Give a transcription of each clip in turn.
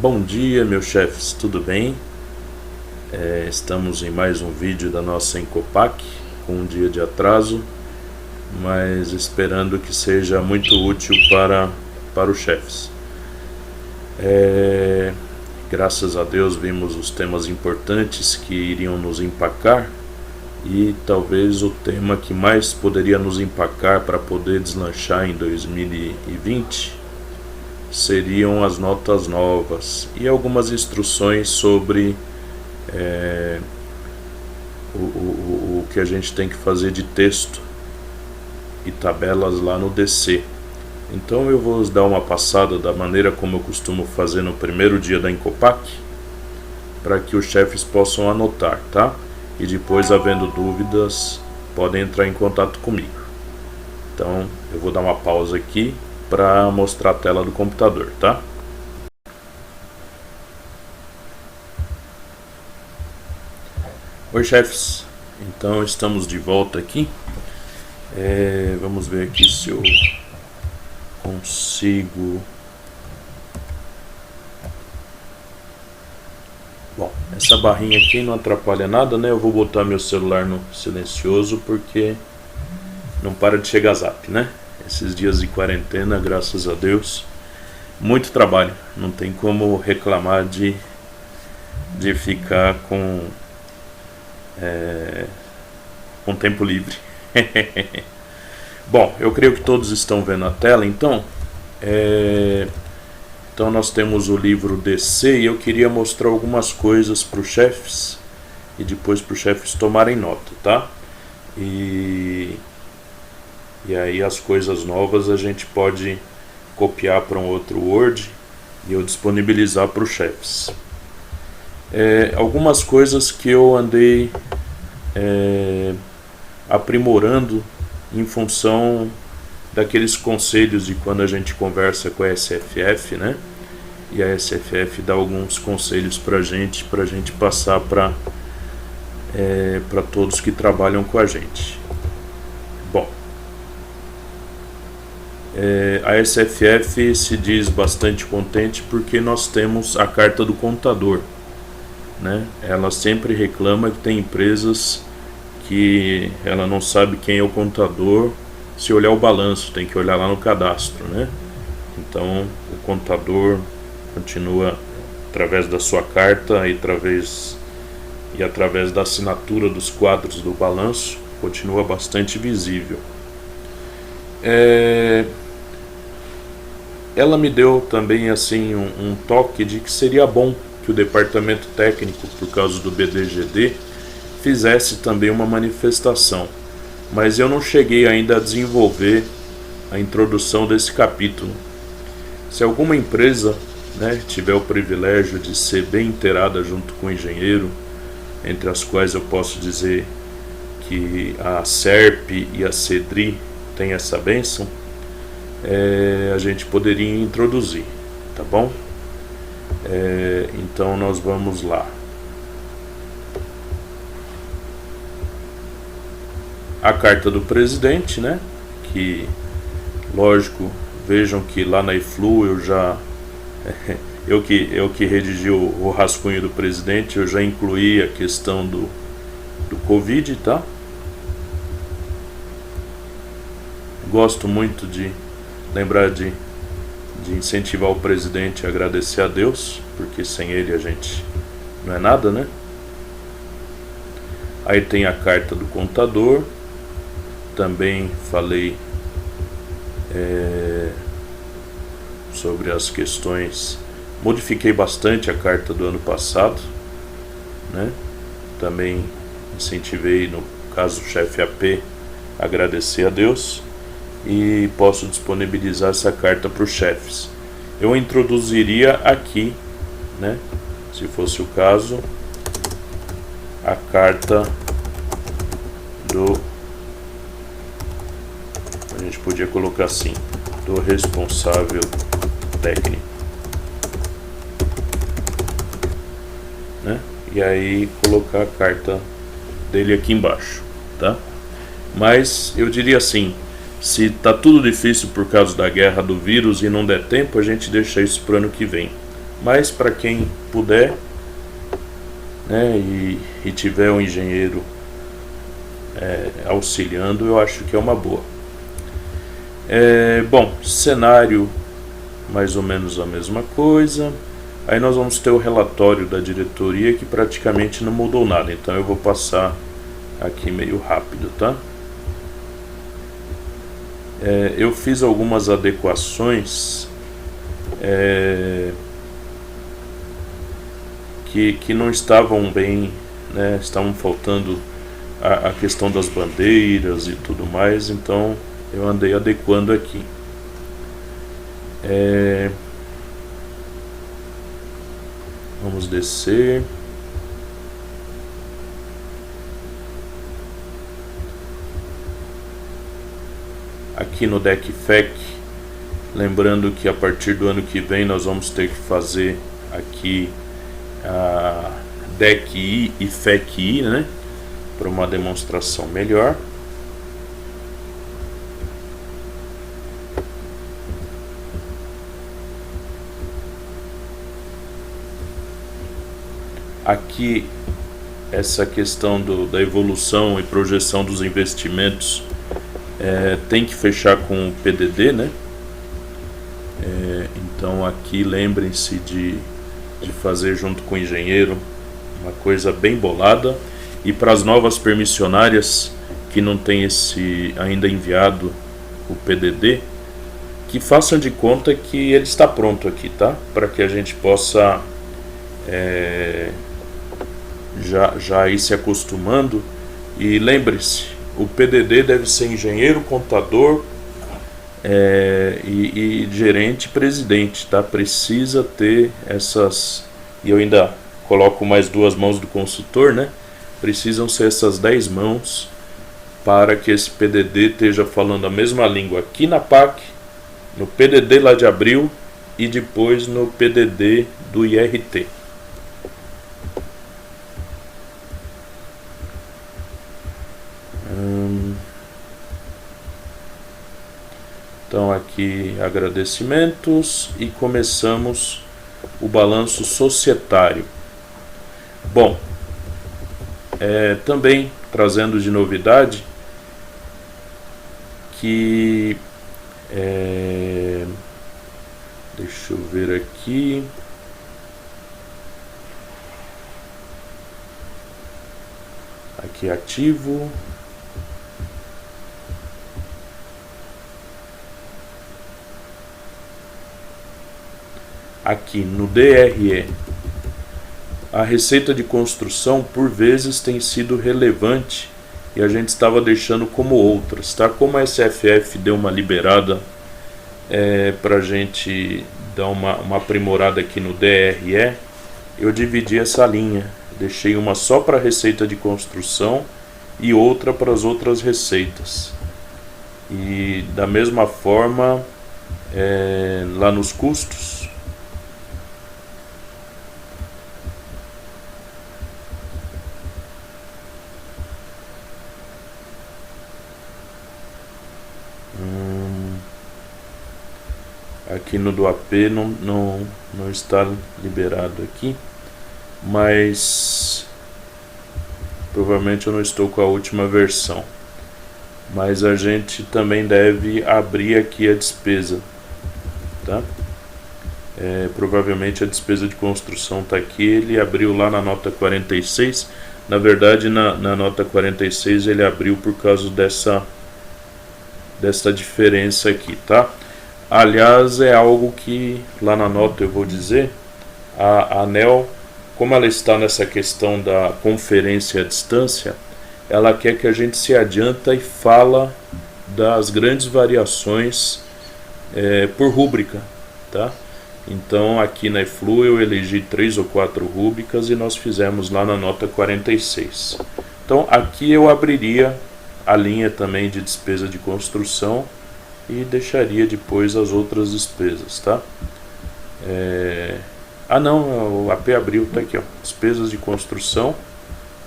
Bom dia, meus chefes, tudo bem? Estamos em mais um vídeo da nossa Encopac, com um dia de atraso, mas esperando que seja muito útil para os chefes. Graças a Deus vimos os temas importantes que iriam nos empacar, e talvez o tema que mais poderia nos empacar para poder deslanchar em 2020 seriam as notas novas e algumas instruções sobre o que a gente tem que fazer de texto e tabelas lá no DC. Então eu vou dar uma passada da maneira como eu costumo fazer no primeiro dia da Encopac, para que os chefes possam anotar, tá? E depois, havendo dúvidas, podem entrar em contato comigo. Então eu vou dar uma pausa aqui para mostrar a tela do computador, tá? Oi, chefes, então estamos de volta aqui. Vamos ver aqui se eu consigo. Bom, essa barrinha aqui não atrapalha nada, né? Eu vou botar meu celular no silencioso porque não para de chegar zap, né? Esses dias de quarentena, graças a Deus, muito trabalho. Não tem como reclamar de ficar com tempo livre. Bom, eu creio que todos estão vendo a tela, então nós temos o livro DC e eu queria mostrar algumas coisas para os chefes e depois para os chefes tomarem nota, tá? E aí as coisas novas a gente pode copiar para um outro Word e eu disponibilizar para os chefes. Algumas coisas que eu andei aprimorando em função daqueles conselhos de quando a gente conversa com a SFF, né? E a SFF dá alguns conselhos para a gente passar para todos que trabalham com a gente. Bom, a SFF se diz bastante contente porque nós temos a carta do contador, né? Ela sempre reclama que tem empresas que ela não sabe quem é o contador se olhar o balanço, tem que olhar lá no cadastro, né? Então o contador continua, através da sua carta e através da assinatura dos quadros do balanço, continua bastante visível. Ela me deu também assim um toque de que seria bom que o departamento técnico, por causa do BDGD, fizesse também uma manifestação, mas eu não cheguei ainda a desenvolver a introdução desse capítulo. Se alguma empresa, né, tiver o privilégio de ser bem inteirada junto com o engenheiro, entre as quais eu posso dizer que a SERP e a CEDRI têm essa bênção, a gente poderia introduzir, tá bom? Então nós vamos lá. A carta do presidente, né? Que, lógico, vejam que lá na IFLU eu já eu que redigi o rascunho do presidente, eu já incluí a questão do Covid, tá? Gosto muito de lembrar de incentivar o presidente a agradecer a Deus, porque sem ele a gente não é nada, né? Aí tem a carta do contador. Também falei sobre as questões, modifiquei bastante a carta do ano passado, né? Também incentivei, no caso do chefe AP, agradecer a Deus, e posso disponibilizar essa carta para os chefes. Eu introduziria aqui, né, se fosse o caso, a carta a gente podia colocar assim, do responsável técnico, né? E aí colocar a carta dele aqui embaixo, tá? Mas eu diria assim, se tá tudo difícil por causa da guerra do vírus e não der tempo, a gente deixa isso para o ano que vem. mas para quem puder, né, e tiver um engenheiro auxiliando, eu acho que é uma boa. Bom, cenário mais ou menos a mesma coisa. Aí nós vamos ter o relatório da diretoria, que praticamente não mudou nada, então eu vou passar aqui meio rápido, tá? Eu fiz algumas adequações que não estavam bem, né? Estavam faltando a questão das bandeiras e tudo mais, então eu andei adequando aqui. Vamos descer. Aqui no DEC/FEC, lembrando que a partir do ano que vem nós vamos ter que fazer aqui a DEC-I e FEC-I, né, para uma demonstração melhor. Aqui essa questão da evolução e projeção dos investimentos tem que fechar com o PDD, né? Então aqui lembrem-se de fazer junto com o engenheiro uma coisa bem bolada. E para as novas permissionárias que não tem ainda enviado o PDD, que façam de conta que ele está pronto aqui, tá? Para que a gente possa já ir se acostumando. E lembre-se, o PDD deve ser engenheiro, contador e gerente, presidente, tá? Precisa ter essas, e eu ainda coloco mais 2 mãos do consultor, né? Precisam ser essas 10 mãos para que esse PDD esteja falando a mesma língua aqui na PAC, no PDD lá de abril e depois no PDD do IRT. Então aqui agradecimentos e começamos o balanço societário. Bom, também trazendo de novidade que deixa eu ver aqui. Aqui ativo. Aqui no DRE, a receita de construção por vezes tem sido relevante e a gente estava deixando como outras, tá? Como a SFF deu uma liberada para a gente dar uma aprimorada aqui no DRE, eu dividi essa linha, deixei uma só para receita de construção e outra para as outras receitas. E da mesma forma, lá nos custos, aqui no do AP não está liberado aqui, mas provavelmente eu não estou com a última versão, mas a gente também deve abrir aqui a despesa, tá? Provavelmente a despesa de construção está aqui, ele abriu lá na nota 46, na verdade na nota 46 ele abriu por causa dessa diferença aqui, tá? Aliás, é algo que lá na nota eu vou dizer, a ANEEL, como ela está nessa questão da conferência à distância, ela quer que a gente se adianta e fala das grandes variações por rúbrica, tá? Então aqui na EFLU eu elegi 3 ou 4 rúbricas e nós fizemos lá na nota 46. Então aqui eu abriria a linha também de despesa de construção e deixaria depois as outras despesas, tá? Não, o AP abriu, tá aqui, ó, despesas de construção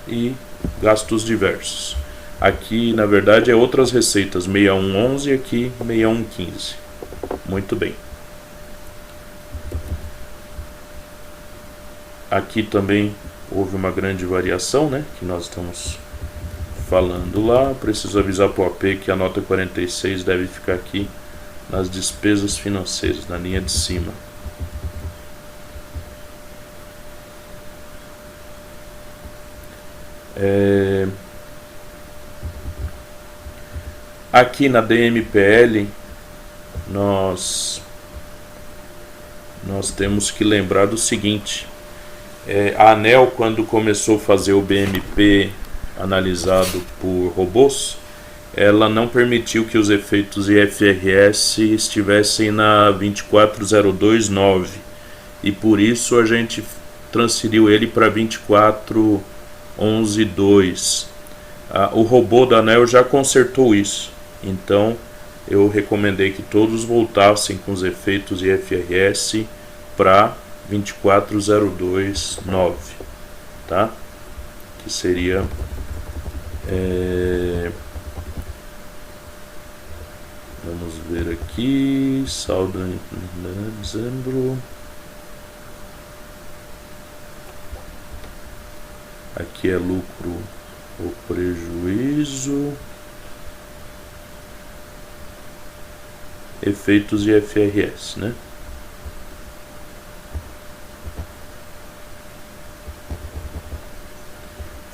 e gastos diversos. Aqui, na verdade, é outras receitas, 6111 e aqui 6115. Muito bem. Aqui também houve uma grande variação, né, que nós estamos falando lá. Preciso avisar para o AP que a nota 46 deve ficar aqui nas despesas financeiras, na linha de cima. Aqui na DMPL nós temos que lembrar do seguinte: a ANEEL, quando começou a fazer o BMP analisado por robôs, ela não permitiu que os efeitos IFRS estivessem na 24029, e por isso a gente transferiu ele para 24112. O robô da ANEEL já consertou isso, então eu recomendei que todos voltassem com os efeitos IFRS para 24029, tá? Que seria vamos ver aqui, saldo em dezembro. Aqui é lucro ou prejuízo, efeitos de IFRS, né?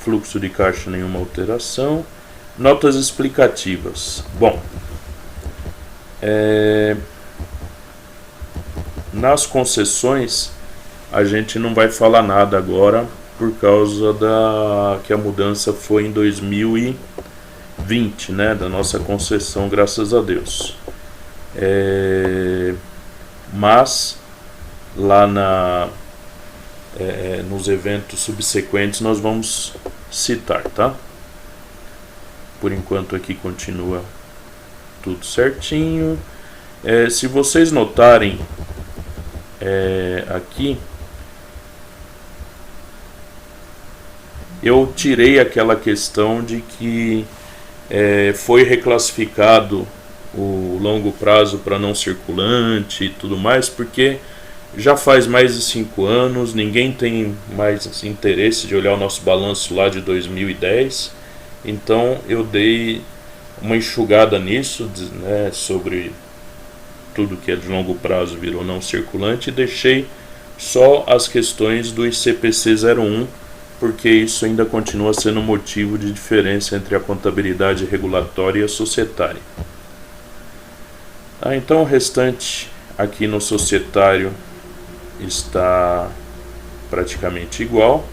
Fluxo de caixa, nenhuma alteração. Notas explicativas. Bom, nas concessões a gente não vai falar nada agora, por causa que a mudança foi em 2020, né, da nossa concessão, graças a Deus. Mas lá nos eventos subsequentes nós vamos citar, tá? Por enquanto aqui continua tudo certinho. Se vocês notarem aqui, eu tirei aquela questão de que foi reclassificado o longo prazo para não circulante e tudo mais, porque já faz mais de 5 anos, ninguém tem mais interesse de olhar o nosso balanço lá de 2010, então eu dei uma enxugada nisso, né, sobre tudo que é de longo prazo virou não circulante, e deixei só as questões do ICPC 01, porque isso ainda continua sendo motivo de diferença entre a contabilidade regulatória e a societária. Então o restante aqui no societário está praticamente igual.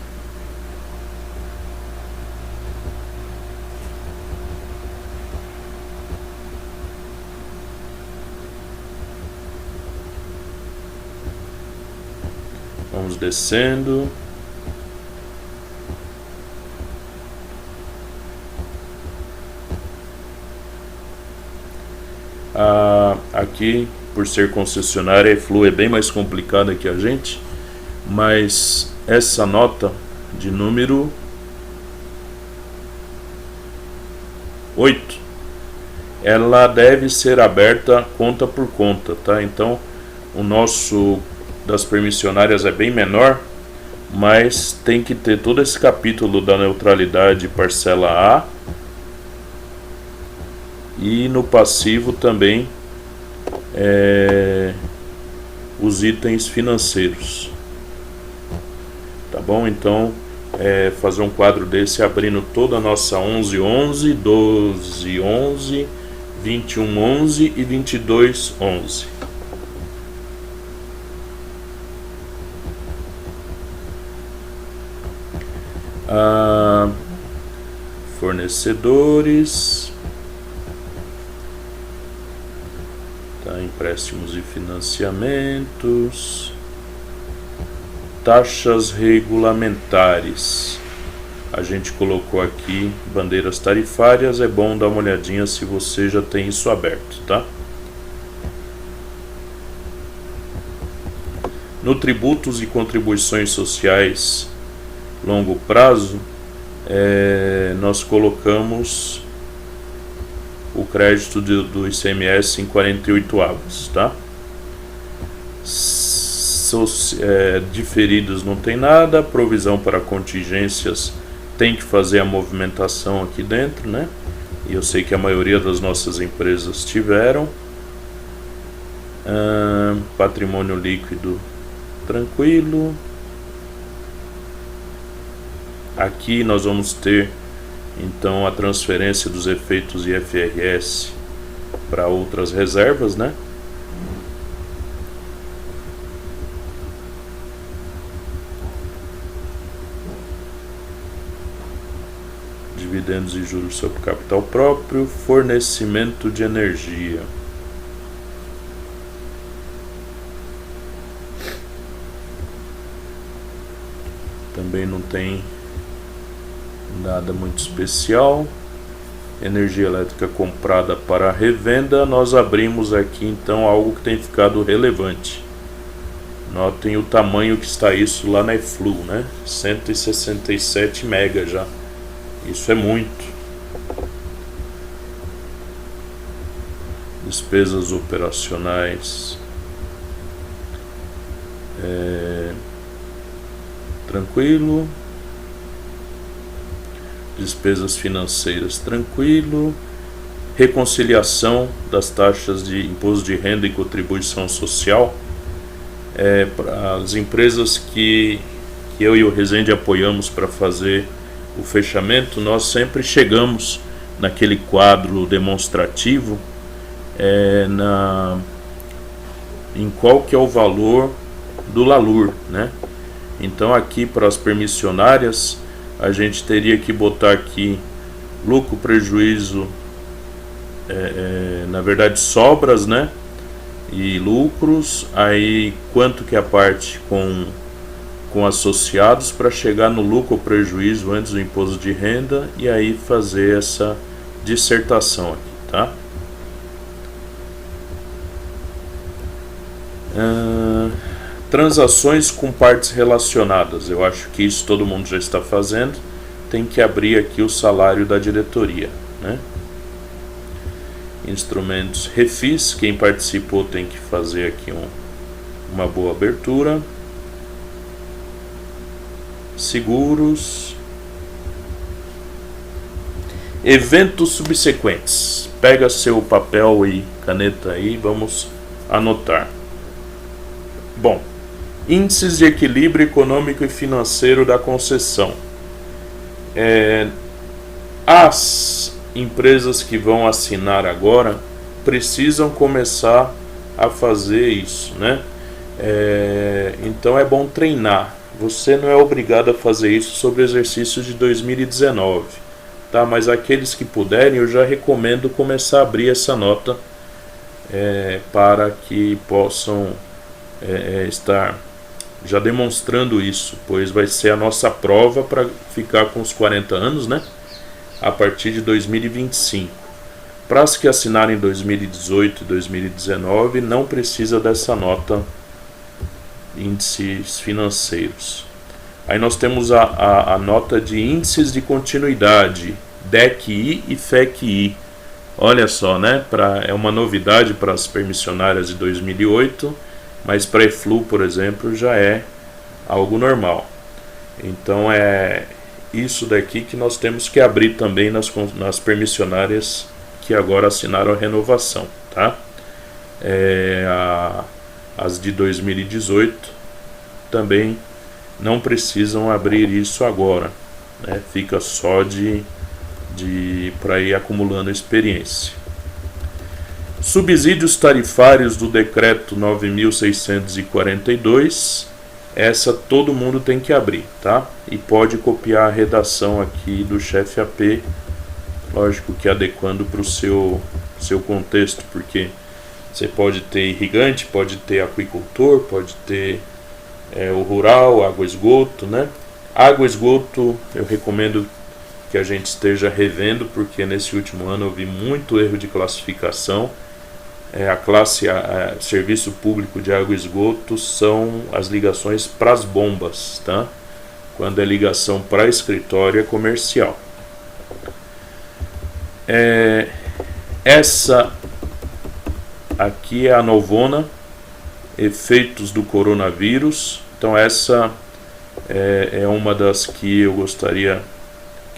Vamos descendo. Aqui, por ser concessionária, a Flu é bem mais complicada que a gente, mas essa nota de número 8, ela deve ser aberta conta por conta, tá? Então o nosso das permissionárias é bem menor, mas tem que ter todo esse capítulo da neutralidade parcela A, e no passivo também os itens financeiros, tá bom? Então fazer um quadro desse abrindo toda a nossa 1111, 1211, 2111 e 2211. Fornecedores, empréstimos e financiamentos, taxas regulamentares. A gente colocou aqui bandeiras tarifárias, é bom dar uma olhadinha se você já tem isso aberto, tá? No tributos e contribuições sociais longo prazo, nós colocamos o crédito do ICMS em 48 avos, tá? diferidos não tem nada, provisão para contingências tem que fazer a movimentação aqui dentro, né? E eu sei que a maioria das nossas empresas tiveram. Patrimônio líquido tranquilo. Aqui nós vamos ter então a transferência dos efeitos IFRS para outras reservas, né? Dividendos e juros sobre capital próprio, fornecimento de energia. Também não tem nada muito especial. Energia elétrica comprada para revenda. Nós abrimos aqui então algo que tem ficado relevante. Notem o tamanho que está isso lá na EFLU, né? 167 mega já. Isso é muito. Despesas operacionais. Tranquilo. Despesas financeiras, tranquilo. Reconciliação das taxas de imposto de renda e contribuição social. Para as empresas que eu e o Rezende apoiamos para fazer o fechamento, nós sempre chegamos naquele quadro demonstrativo em qual que é o valor do LALUR, né? Então aqui para as permissionárias a gente teria que botar aqui lucro, prejuízo, na verdade sobras, né? E lucros, aí quanto que é a parte com associados para chegar no lucro ou prejuízo antes do imposto de renda e aí fazer essa dissertação aqui, tá? Transações com partes relacionadas, eu acho que isso todo mundo já está fazendo. Tem que abrir aqui o salário da diretoria, né? Instrumentos refis, quem participou tem que fazer aqui uma boa abertura. Seguros. Eventos subsequentes. Pega seu papel e caneta aí, vamos anotar. Bom, índices de equilíbrio econômico e financeiro da concessão. As empresas que vão assinar agora precisam começar a fazer isso, né? Então é bom treinar. Você não é obrigado a fazer isso sobre o exercício de 2019, tá? Mas aqueles que puderem, eu já recomendo começar a abrir essa nota para que possam estar já demonstrando isso, pois vai ser a nossa prova para ficar com os 40 anos, né? A partir de 2025. Para as que assinarem 2018 e 2019, não precisa dessa nota índices financeiros. Aí nós temos a nota de índices de continuidade, DEC-I e FEC-I. Olha só, né? É uma novidade para as permissionárias de 2008, mas para a EFLU, por exemplo, já é algo normal. Então é isso daqui que nós temos que abrir também nas permissionárias que agora assinaram a renovação, tá? As de 2018 também não precisam abrir isso agora, né? Fica só para ir acumulando experiência. Subsídios tarifários do decreto 9.642, essa todo mundo tem que abrir, tá? E pode copiar a redação aqui do chefe AP, lógico que adequando para o seu contexto, porque você pode ter irrigante, pode ter aquicultor, pode ter o rural, água e esgoto, né? Água e esgoto eu recomendo que a gente esteja revendo, porque nesse último ano eu vi muito erro de classificação. A classe serviço público de água e esgoto são as ligações para as bombas, tá? Quando é ligação para escritório é comercial. Essa aqui é a novona, efeitos do coronavírus. Então essa é uma das que eu gostaria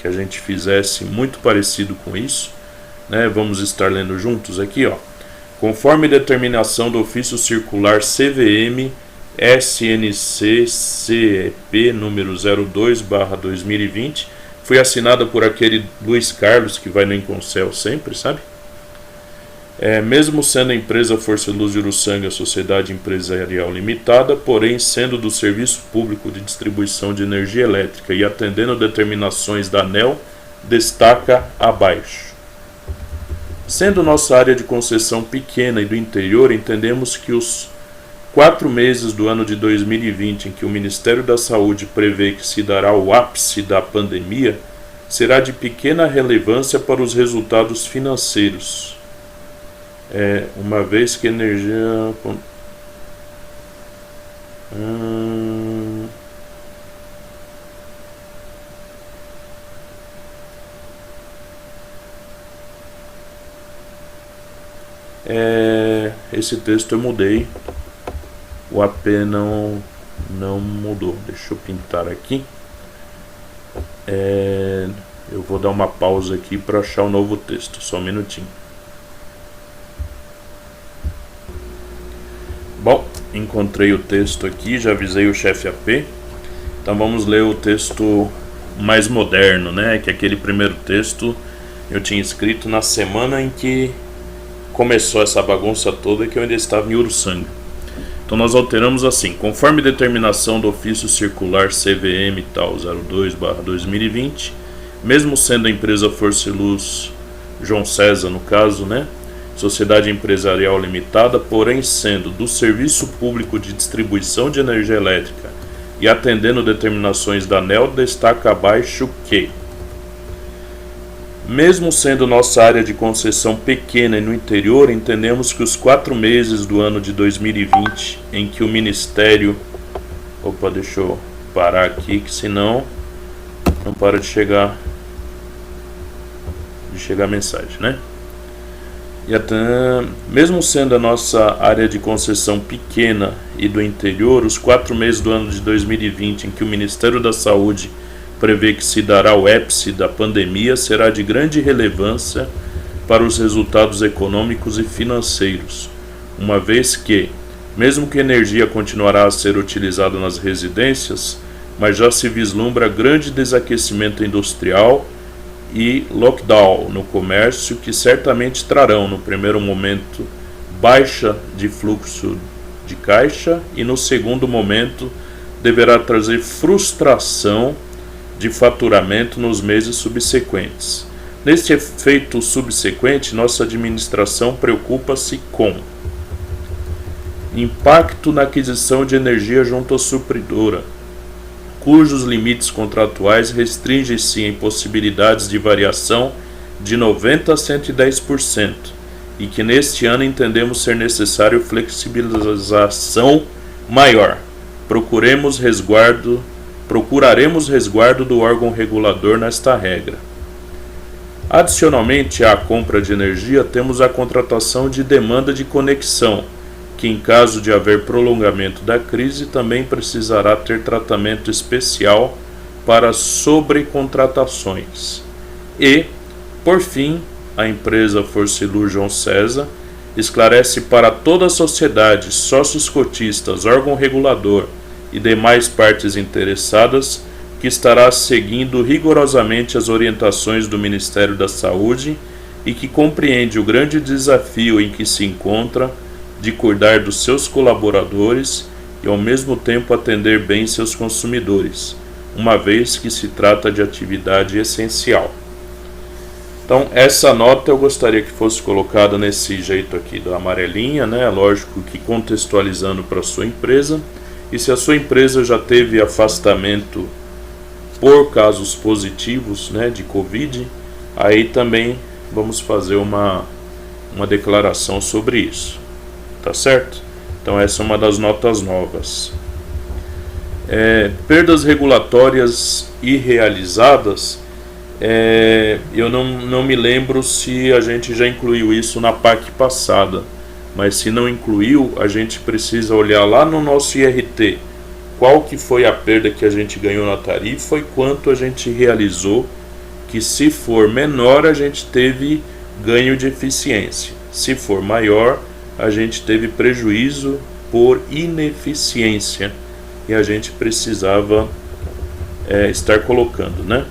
que a gente fizesse muito parecido com isso, né? Vamos estar lendo juntos aqui, ó. Conforme determinação do ofício circular CVM SNC CEP número 02/2020, foi assinada por aquele Luiz Carlos que vai no Inconcel sempre, sabe? Mesmo sendo a empresa Força Luz de Uruçanga Sociedade Empresarial Limitada, porém sendo do Serviço Público de Distribuição de Energia Elétrica e atendendo determinações da ANEEL, destaca abaixo. Sendo nossa área de concessão pequena e do interior, entendemos que os 4 meses do ano de 2020 em que o Ministério da Saúde prevê que se dará o ápice da pandemia, será de pequena relevância para os resultados financeiros. Uma vez que a energia... esse texto eu mudei. O AP não mudou. Deixa eu pintar aqui. Eu vou dar uma pausa aqui para achar o novo texto. Só um minutinho. Bom, encontrei o texto aqui, já avisei o chefe AP. Então vamos ler o texto mais moderno, né? Que aquele primeiro texto eu tinha escrito na semana em que começou essa bagunça toda, que eu ainda estava em Uruçanga. Então nós alteramos assim: conforme determinação do ofício circular CVM tal 02/2020, mesmo sendo a empresa Força Luz João César, no caso, né? Sociedade Empresarial Limitada, porém sendo do Serviço Público de Distribuição de Energia Elétrica e atendendo determinações da ANEEL, destaca abaixo que, mesmo sendo nossa área de concessão pequena e no interior, entendemos que os 4 meses do ano de 2020 em que o Ministério... Opa, deixa eu parar aqui, que senão não para de chegar a mensagem, né? E até, mesmo sendo a nossa área de concessão pequena e do interior, os 4 meses do ano de 2020 em que o Ministério da Saúde prevê que se dará o ápice da pandemia será de grande relevância para os resultados econômicos e financeiros, uma vez que, mesmo que a energia continuará a ser utilizada nas residências, mas já se vislumbra grande desaquecimento industrial e lockdown no comércio, que certamente trarão no primeiro momento baixa de fluxo de caixa e no segundo momento deverá trazer frustração de faturamento nos meses subsequentes. Neste efeito subsequente, nossa administração preocupa-se com impacto na aquisição de energia junto à supridora, cujos limites contratuais restringem-se em possibilidades de variação de 90% a 110%, e que neste ano entendemos ser necessário flexibilização maior. Procuraremos resguardo do órgão regulador nesta regra. Adicionalmente à compra de energia, temos a contratação de demanda de conexão, que em caso de haver prolongamento da crise também precisará ter tratamento especial para sobrecontratações. E, por fim, a empresa Força Luz João César esclarece para toda a sociedade, sócios cotistas, órgão regulador e demais partes interessadas que estará seguindo rigorosamente as orientações do Ministério da Saúde e que compreende o grande desafio em que se encontra de cuidar dos seus colaboradores e ao mesmo tempo atender bem seus consumidores, uma vez que se trata de atividade essencial. Então essa nota eu gostaria que fosse colocada nesse jeito aqui da amarelinha, né? Lógico que contextualizando para a sua empresa, e se a sua empresa já teve afastamento por casos positivos, né, de Covid, aí também vamos fazer uma declaração sobre isso. Tá certo? Então essa é uma das notas novas. Perdas regulatórias irrealizadas, eu não me lembro se a gente já incluiu isso na PAC passada, mas se não incluiu, a gente precisa olhar lá no nosso IRT qual que foi a perda que a gente ganhou na tarifa e quanto a gente realizou, que se for menor a gente teve ganho de eficiência, se for maior a gente teve prejuízo por ineficiência e a gente precisava estar colocando, né?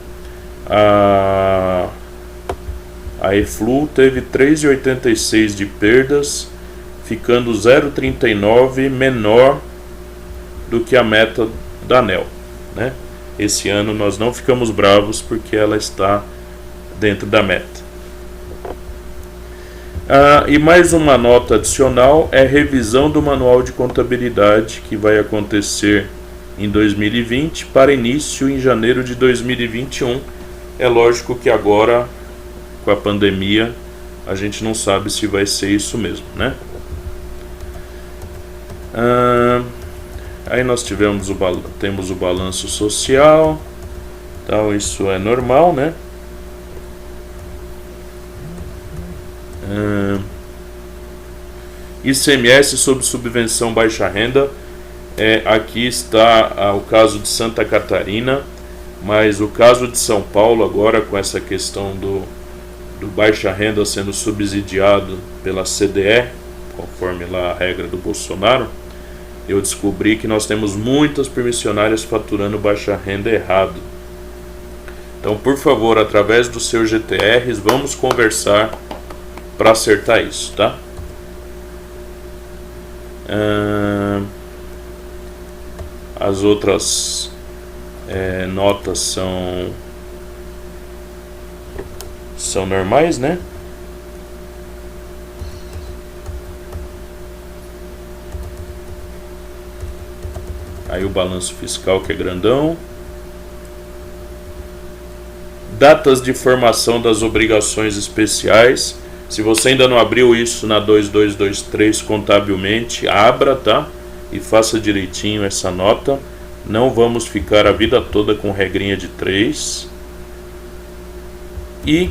A EFLU teve 3,86 de perdas, ficando 0,39 menor do que a meta da ANEEL, né? Esse ano nós não ficamos bravos porque ela está dentro da meta. E mais uma nota adicional é revisão do manual de contabilidade que vai acontecer em 2020 para início em janeiro de 2021. É lógico que agora, com a pandemia, a gente não sabe se vai ser isso mesmo, né? Aí nós temos o balanço social, então isso é normal, né? ICMS sobre subvenção baixa renda, aqui está o caso de Santa Catarina, mas o caso de São Paulo agora com essa questão do baixa renda sendo subsidiado pela CDE, conforme lá a regra do Bolsonaro, eu descobri que nós temos muitas permissionárias faturando baixa renda errado. Então, por favor, através dos seus GTRs, vamos conversar para acertar isso, tá? As outras notas são normais, né? Aí o balanço fiscal que é grandão. Datas de formação das obrigações especiais. Se você ainda não abriu isso na 2223 contabilmente, abra, tá? E faça direitinho essa nota. Não vamos ficar a vida toda com regrinha de 3. E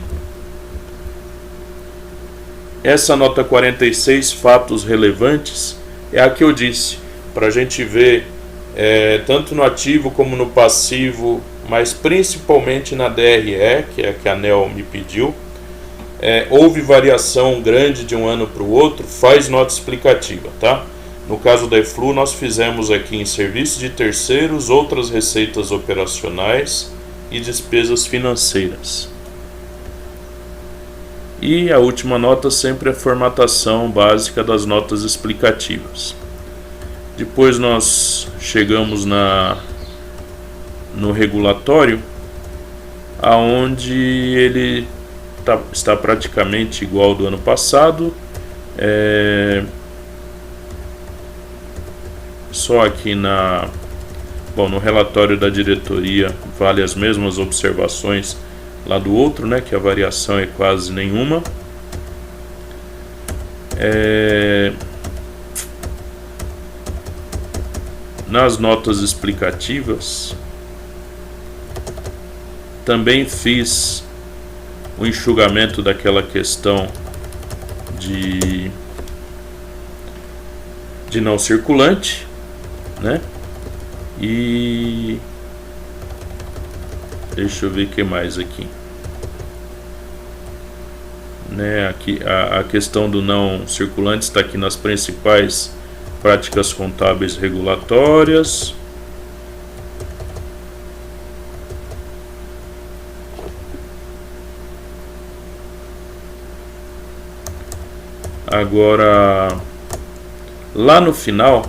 essa nota 46, fatos relevantes, é a que eu disse, para a gente ver tanto no ativo como no passivo, mas principalmente na DRE, que é a que a ANEEL me pediu. Houve variação grande de um ano para o outro, faz nota explicativa, tá? No caso da EFLU, nós fizemos aqui em serviços de terceiros, outras receitas operacionais e despesas financeiras. E a última nota sempre é a formatação básica das notas explicativas. Depois nós chegamos no regulatório, aonde ele está praticamente igual ao do ano passado. Só aqui no relatório da diretoria vale as mesmas observações lá do outro, né, que a variação é quase nenhuma. Nas notas explicativas também fiz o enxugamento daquela questão de não circulante, né? E deixa eu ver o que mais aqui, né? Aqui a questão do não circulante está aqui nas principais práticas contábeis regulatórias. Agora, lá no final,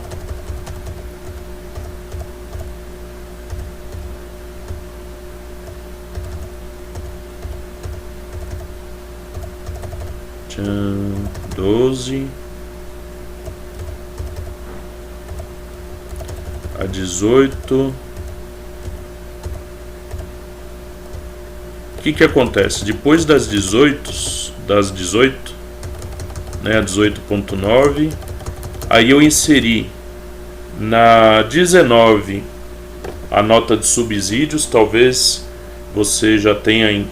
tchan, 12 a 18. O que acontece? Depois das 18, né, a 18.9, aí eu inseri na 19 a nota de subsídios. Talvez você já tenha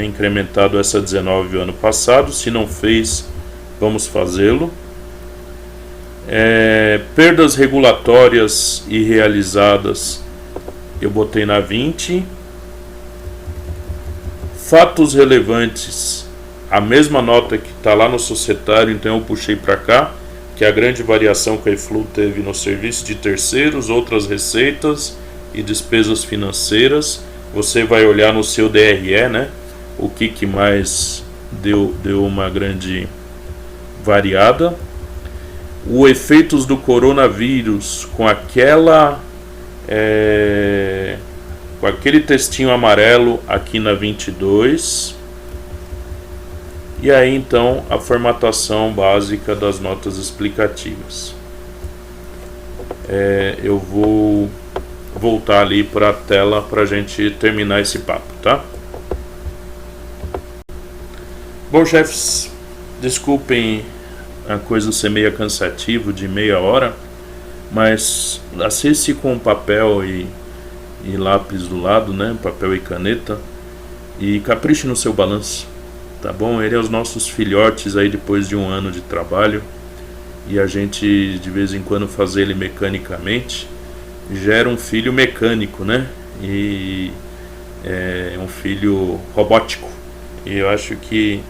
incrementado essa 19 ano passado. Se não fez, vamos fazê-lo. Perdas regulatórias irrealizadas, eu botei na 20. Fatos relevantes, a mesma nota que está lá no societário, então eu puxei para cá, que é a grande variação que a EFLU teve no serviço de terceiros, outras receitas e despesas financeiras. Você vai olhar no seu DRE, né, o que mais deu uma grande variada. Os efeitos do coronavírus com com aquele textinho amarelo aqui na 22. E aí então a formatação básica das notas explicativas. Eu vou voltar ali para a tela para a gente terminar esse papo, tá? Bom, chefes, desculpem a coisa ser meio cansativo de meia hora, mas assiste com papel e lápis do lado, né? Papel e caneta, e capriche no seu balanço, tá bom? Ele é os nossos filhotes aí depois de um ano de trabalho, e a gente de vez em quando fazer ele mecanicamente gera um filho mecânico, né? E é um filho robótico. E eu acho que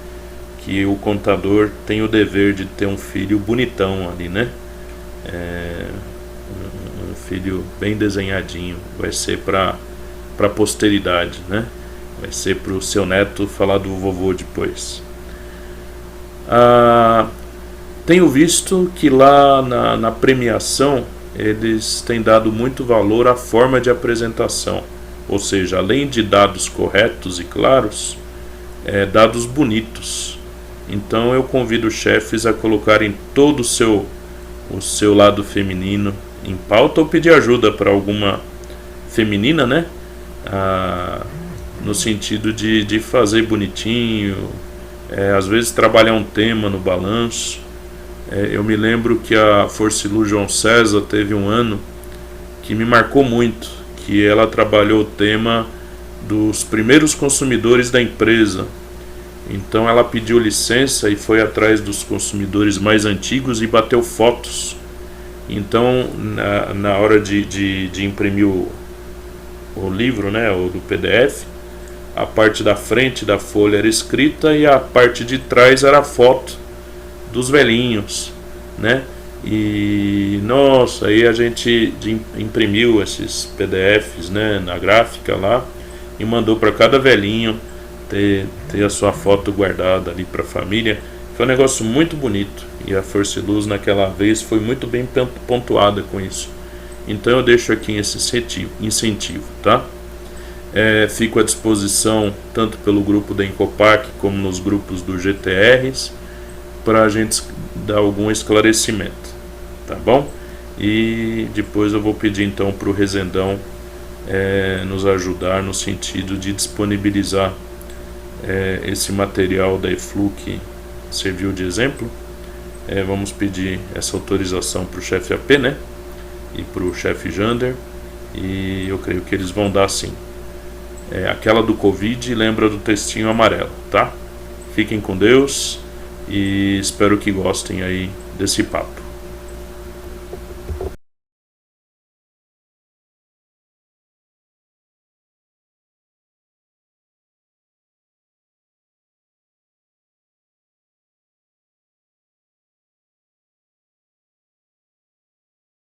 o contador tem o dever de ter um filho bonitão ali, né? Um filho bem desenhadinho. Vai ser para a posteridade, né? Vai ser para o seu neto falar do vovô depois. Tenho visto que lá na premiação eles têm dado muito valor à forma de apresentação, ou seja, além de dados corretos e claros, dados bonitos. Então eu convido os chefes a colocarem todo o seu lado feminino em pauta, ou pedir ajuda para alguma feminina, né? No sentido de fazer bonitinho, às vezes trabalhar um tema no balanço. Eu me lembro que a Forcilu João César teve um ano que me marcou muito, que ela trabalhou o tema dos primeiros consumidores da empresa. Então ela pediu licença e foi atrás dos consumidores mais antigos e bateu fotos. Então na hora de imprimir o livro, né, o do PDF, a parte da frente da folha era escrita e a parte de trás era a foto dos velhinhos, né? E nossa, aí a gente imprimiu esses PDFs, né, na gráfica lá, e mandou para cada velhinho ter a sua foto guardada ali para a família. Foi um negócio muito bonito, e a Força Luz naquela vez foi muito bem pontuada com isso. Então eu deixo aqui esse incentivo, tá? Fico à disposição tanto pelo grupo da Incopac como nos grupos do GTRs para a gente dar algum esclarecimento, tá bom? E depois eu vou pedir então para o Rezendão nos ajudar no sentido de disponibilizar esse material da EFLU que serviu de exemplo. Vamos pedir essa autorização para o chefe AP, né? E para o chefe Jander, e eu creio que eles vão dar sim. Aquela do Covid lembra do textinho amarelo, tá? Fiquem com Deus e espero que gostem aí desse papo.